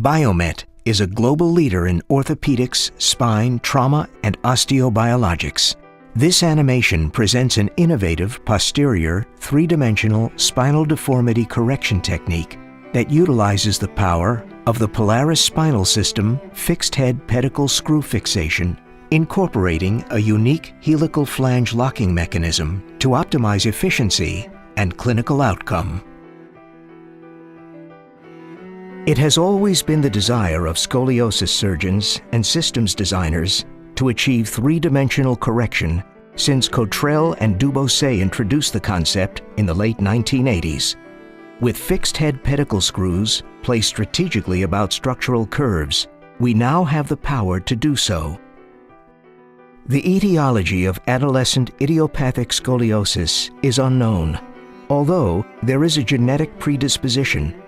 Biomet is a global leader in orthopedics, spine, trauma, and osteobiologics. This animation presents an innovative posterior, three-dimensional spinal deformity correction technique that utilizes the power of the Polaris spinal system fixed-head pedicle screw fixation, incorporating a unique helical flange locking mechanism to optimize efficiency and clinical outcome. It has always been the desire of scoliosis surgeons and systems designers to achieve three-dimensional correction since Cottrell and Dubosset introduced the concept in the late 1980s. With fixed-head pedicle screws placed strategically about structural curves, we now have the power to do so. The etiology of adolescent idiopathic scoliosis is unknown, although there is a genetic predisposition.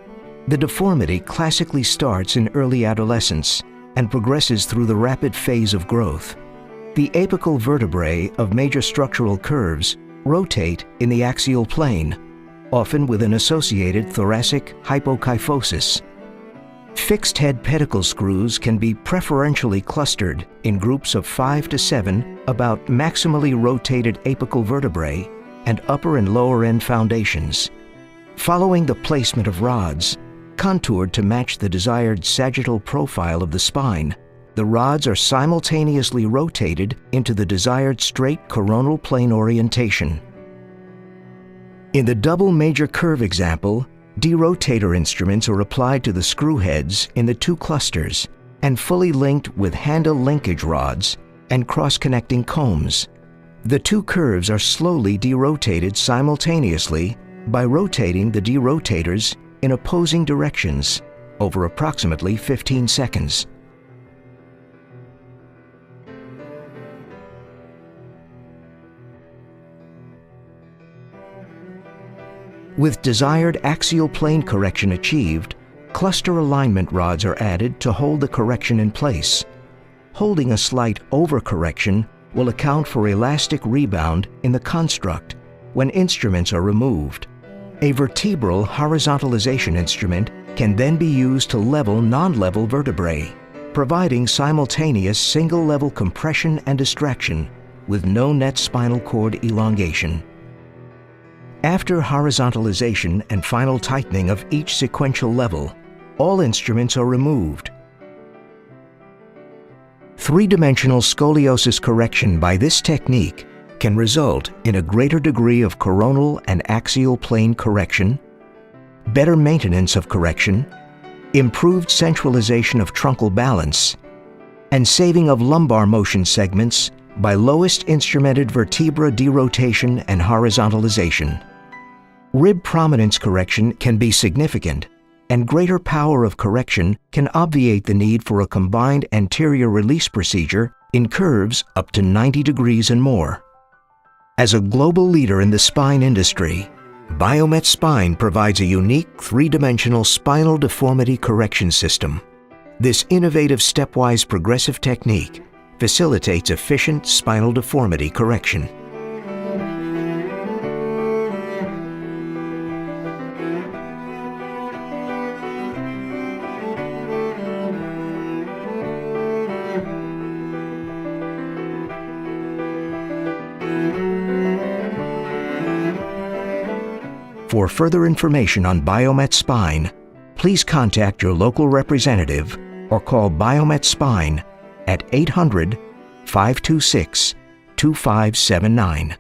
The deformity classically starts in early adolescence and progresses through the rapid phase of growth. The apical vertebrae of major structural curves rotate in the axial plane, often with an associated thoracic hypokyphosis. Fixed-head pedicle screws can be preferentially clustered in groups of 5 to 7 about maximally rotated apical vertebrae and upper and lower end foundations. Following the placement of rods, contoured to match the desired sagittal profile of the spine, the rods are simultaneously rotated into the desired straight coronal plane orientation. In the double major curve example, derotator instruments are applied to the screw heads in the two clusters and fully linked with handle linkage rods and cross-connecting combs. The two curves are slowly derotated simultaneously by rotating the derotators in opposing directions over approximately 15 seconds. With desired axial plane correction achieved, cluster alignment rods are added to hold the correction in place. Holding a slight overcorrection will account for elastic rebound in the construct when instruments are removed. A vertebral horizontalization instrument can then be used to level non-level vertebrae, providing simultaneous single-level compression and distraction with no net spinal cord elongation. After horizontalization and final tightening of each sequential level, all instruments are removed. Three-dimensional scoliosis correction by this technique can result in a greater degree of coronal and axial plane correction, better maintenance of correction, improved centralization of truncal balance, and saving of lumbar motion segments by lowest instrumented vertebra derotation and horizontalization. Rib prominence correction can be significant, and greater power of correction can obviate the need for a combined anterior release procedure in curves up to 90 degrees and more. As a global leader in the spine industry, Biomet Spine provides a unique three-dimensional spinal deformity correction system. This innovative stepwise progressive technique facilitates efficient spinal deformity correction. For further information on Biomet Spine, please contact your local representative or call Biomet Spine at 800-526-2579.